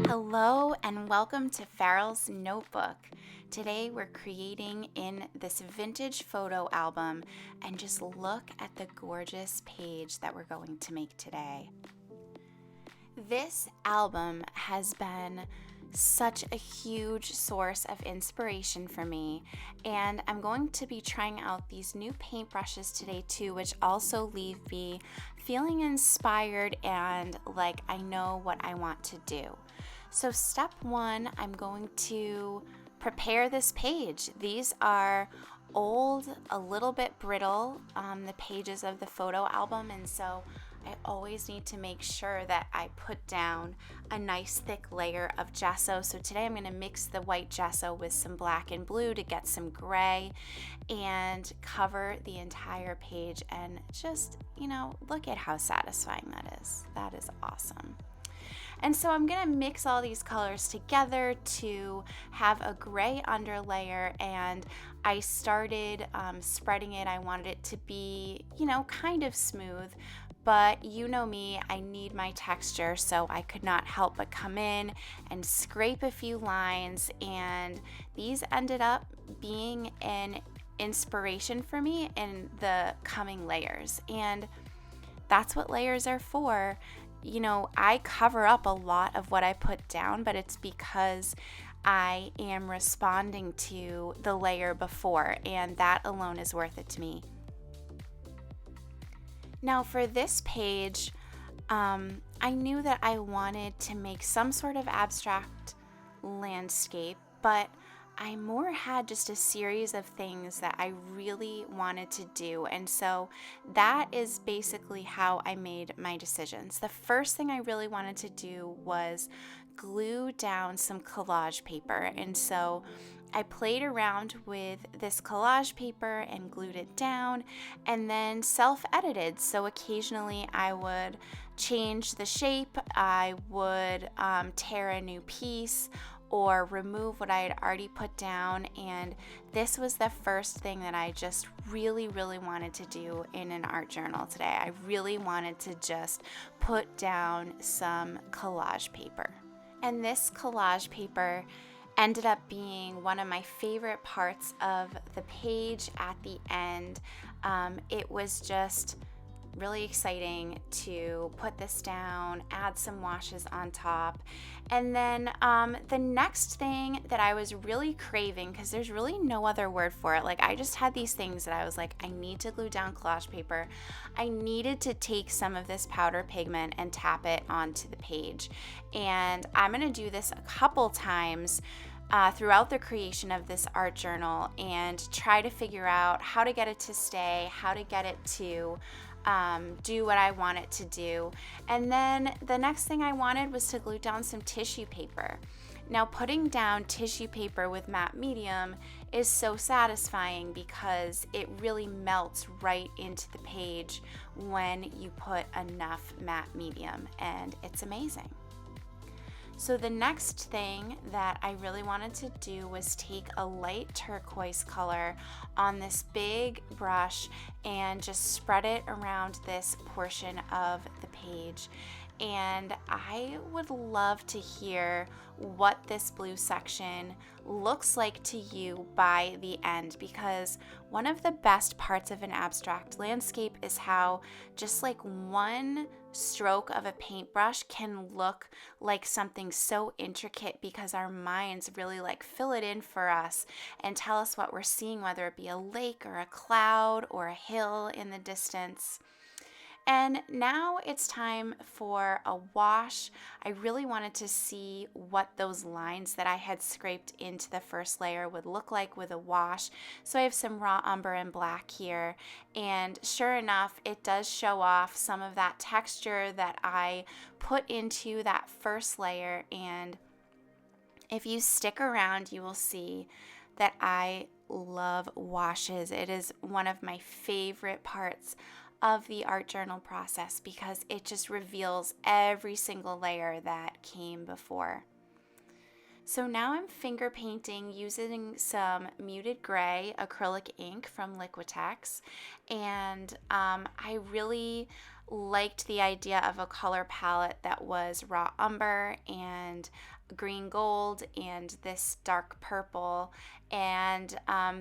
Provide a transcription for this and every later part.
Hello and welcome to Farrell's Notebook. Today we're creating in this vintage photo album, and just look at the gorgeous page that we're going to make today. This album has been such a huge source of inspiration for me, and I'm going to be trying out these new paintbrushes today too, which also leave me feeling inspired and like I know what I want to do. So step one, I'm going to prepare this page. These are old, a little bit brittle, the pages of the photo album, and so I always need to make sure that I put down a nice thick layer of gesso. So today I'm going to mix the white gesso with some black and blue to get some gray and cover the entire page, and just, look at how satisfying that is. That is awesome. And so I'm going to mix all these colors together to have a gray underlayer, and I started spreading it. I wanted it to be, kind of smooth, but you know me, I need my texture, so I could not help but come in and scrape a few lines, and these ended up being an inspiration for me in the coming layers. And that's what layers are for. I cover up a lot of what I put down, but it's because I am responding to the layer before, and that alone is worth it to me. Now for this page, I knew that I wanted to make some sort of abstract landscape, but I more had just a series of things that I really wanted to do. And so that is basically how I made my decisions. The first thing I really wanted to do was glue down some collage paper. And so I played around with this collage paper and glued it down, and then self-edited. So occasionally I would change the shape, I would tear a new piece, or remove what I had already put down. And this was the first thing that I just really, really wanted to do in an art journal today. I really wanted to just put down some collage paper. And this collage paper ended up being one of my favorite parts of the page at the end. It was just really exciting to put this down, add some washes on top. And then the next thing that I was really craving, because there's really no other word for it, like I just had these things that I was like, I need to glue down collage paper. I needed to take some of this powder pigment and tap it onto the page. And I'm going to do this a couple times throughout the creation of this art journal and try to figure out how to get it to stay, how to get it to do what I want it to do. And then the next thing I wanted was to glue down some tissue paper. Now, putting down tissue paper with matte medium is so satisfying because it really melts right into the page when you put enough matte medium, and it's amazing. So the next thing that I really wanted to do was take a light turquoise color on this big brush and just spread it around this portion of the page. And I would love to hear what this blue section looks like to you by the end, because one of the best parts of an abstract landscape is how just like one stroke of a paintbrush can look like something so intricate, because our minds really like fill it in for us and tell us what we're seeing, whether it be a lake or a cloud or a hill in the distance. And now it's time for a wash. I really wanted to see what those lines that I had scraped into the first layer would look like with a wash. So I have some raw umber and black here. And sure enough, it does show off some of that texture that I put into that first layer. And if you stick around, you will see that I love washes. It is one of my favorite parts of the art journal process because it just reveals every single layer that came before. So now I'm finger painting using some muted gray acrylic ink from Liquitex, and I really liked the idea of a color palette that was raw umber and green gold and this dark purple. And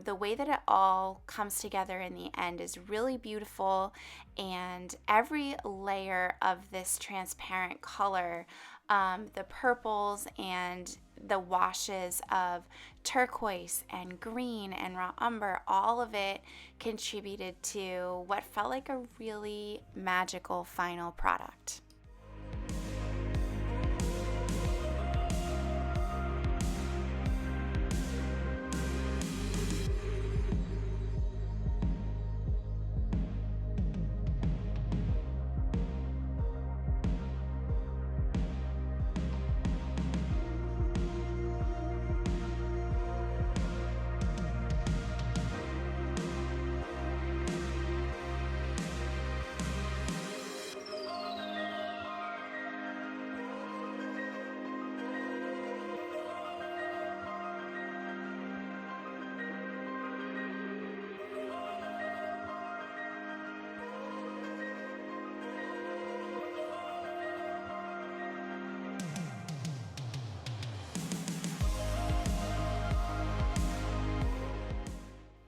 the way that it all comes together in the end is really beautiful. And every layer of this transparent color, the purples and the washes of turquoise and green and raw umber, all of it contributed to what felt like a really magical final product.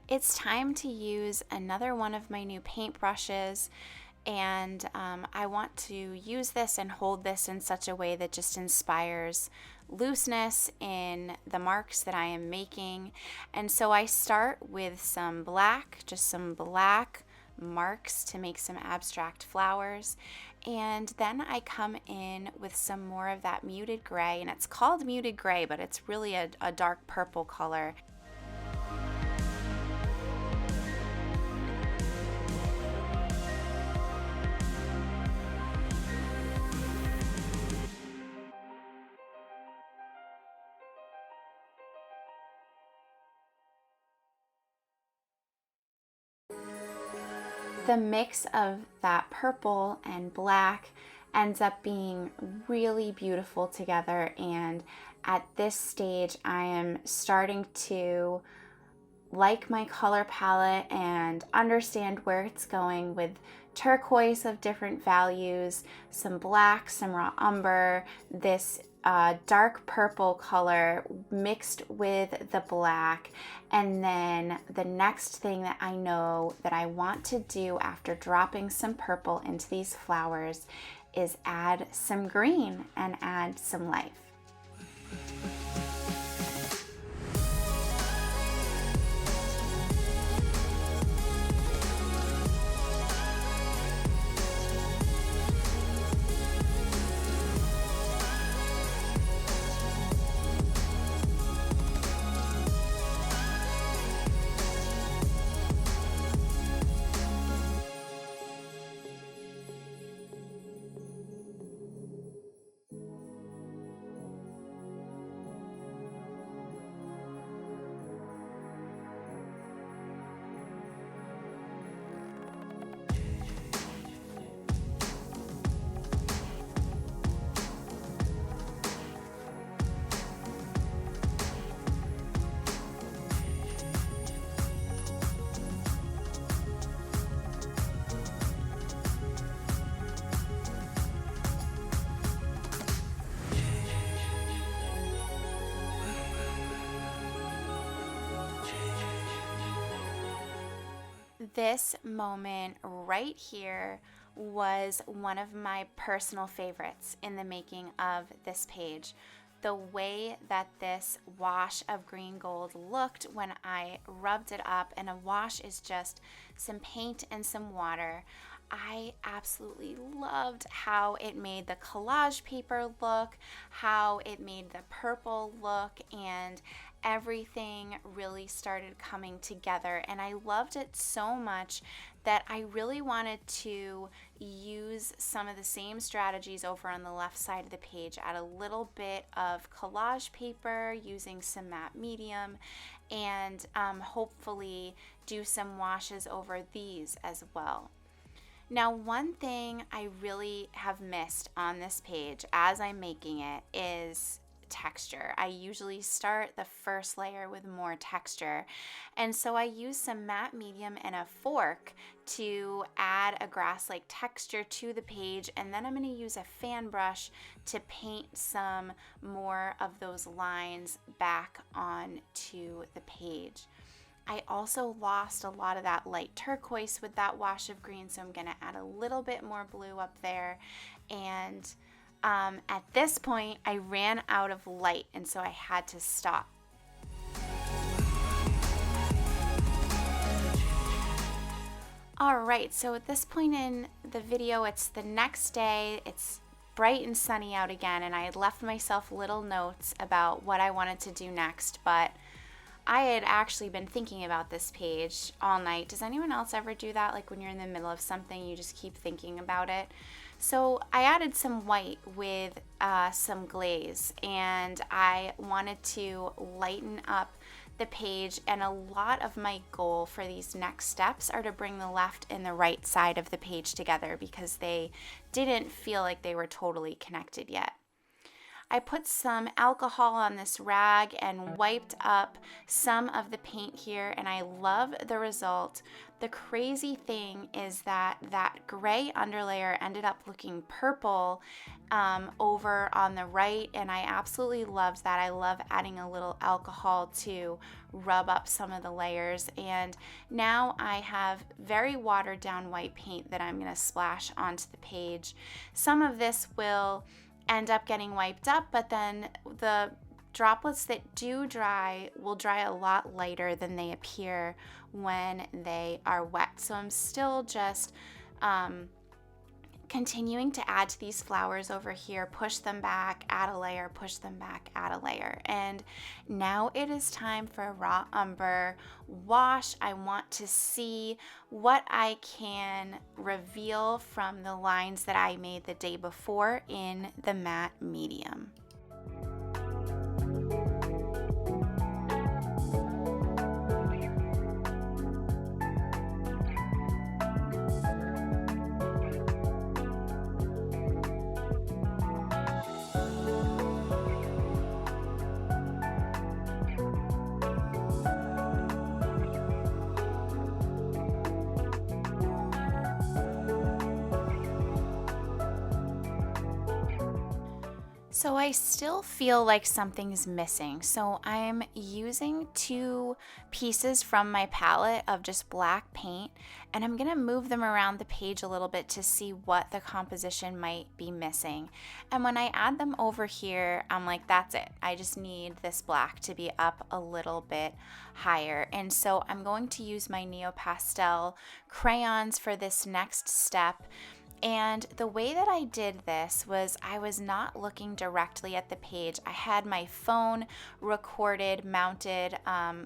It's time to use another one of my new paintbrushes, and I want to use this and hold this in such a way that just inspires looseness in the marks that I am making. And so I start with some black, just some black marks to make some abstract flowers, and then I come in with some more of that muted gray, and it's called muted gray, but it's really a dark purple color. The mix of that purple and black ends up being really beautiful together, and at this stage I am starting to like my color palette and understand where it's going with turquoise of different values, some black, some raw umber, this dark purple color mixed with the black. And then the next thing that I know that I want to do after dropping some purple into these flowers is add some green and add some life. This moment right here was one of my personal favorites in the making of this page. The way that this wash of green gold looked when I rubbed it up, and a wash is just some paint and some water. I absolutely loved how it made the collage paper look, how it made the purple look, and everything really started coming together. And I loved it so much that I really wanted to use some of the same strategies over on the left side of the page. Add a little bit of collage paper using some matte medium, and hopefully do some washes over these as well. Now, one thing I really have missed on this page as I'm making it is texture. I usually start the first layer with more texture. And so I use some matte medium and a fork to add a grass-like texture to the page, and then I'm going to use a fan brush to paint some more of those lines back onto the page. I also lost a lot of that light turquoise with that wash of green, so I'm going to add a little bit more blue up there. And at this point, I ran out of light, and so I had to stop. All right, so at this point in the video, it's the next day. It's bright and sunny out again, and I had left myself little notes about what I wanted to do next, but I had actually been thinking about this page all night. Does anyone else ever do that? Like when you're in the middle of something, you just keep thinking about it? So I added some white with some glaze, and I wanted to lighten up the page, and a lot of my goal for these next steps are to bring the left and the right side of the page together because they didn't feel like they were totally connected yet. I put some alcohol on this rag and wiped up some of the paint here, and I love the result. The crazy thing is that gray underlayer ended up looking purple over on the right, and I absolutely loved that. I love adding a little alcohol to rub up some of the layers, and now I have very watered down white paint that I'm going to splash onto the page. Some of this will end up getting wiped up, but then the droplets that do dry will dry a lot lighter than they appear when they are wet. So I'm still just continuing to add to these flowers over here, push them back, add a layer, push them back, add a layer. And now it is time for a raw umber wash. I want to see what I can reveal from the lines that I made the day before in the matte medium. So I still feel like something's missing. So I'm using 2 pieces from my palette of just black paint, and I'm gonna move them around the page a little bit to see what the composition might be missing. And when I add them over here, I'm like, that's it. I just need this black to be up a little bit higher. And so I'm going to use my Neo Pastel crayons for this next step. And the way that I did this was I was not looking directly at the page. I had my phone recorded, mounted,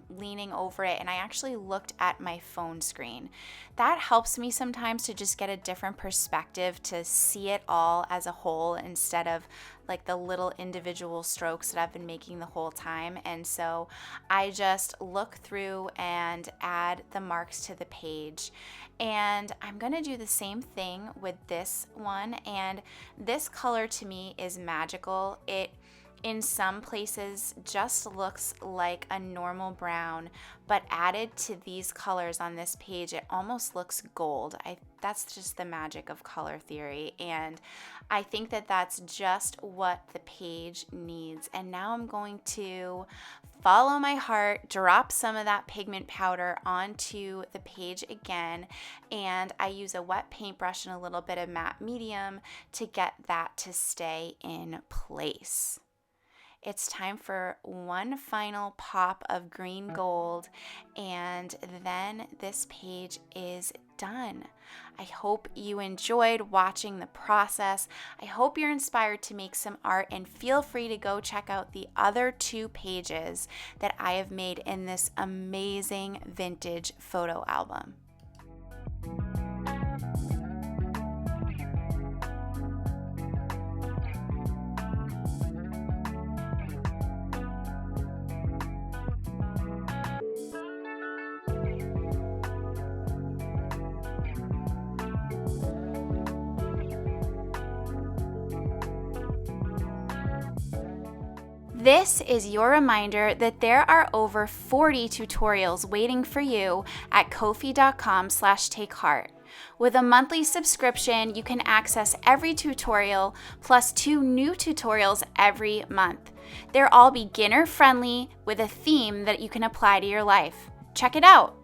leaning over it, and I actually looked at my phone screen. That helps me sometimes to just get a different perspective, to see it all as a whole instead of like the little individual strokes that I've been making the whole time. And so I just look through and add the marks to the page. And I'm gonna do the same thing with this one. And this color to me is magical. It, in some places, just looks like a normal brown, but added to these colors on this page, it almost looks gold. That's just the magic of color theory, and I think that that's just what the page needs. And now I'm going to follow my heart, drop some of that pigment powder onto the page again, and I use a wet paintbrush and a little bit of matte medium to get that to stay in place. It's time for one final pop of green gold, and then this page is done. I hope you enjoyed watching the process. I hope you're inspired to make some art, and feel free to go check out the other 2 pages that I have made in this amazing vintage photo album. This is your reminder that there are over 40 tutorials waiting for you at ko-fi.com/takeheart. With a monthly subscription, you can access every tutorial plus 2 new tutorials every month. They're all beginner friendly with a theme that you can apply to your life. Check it out.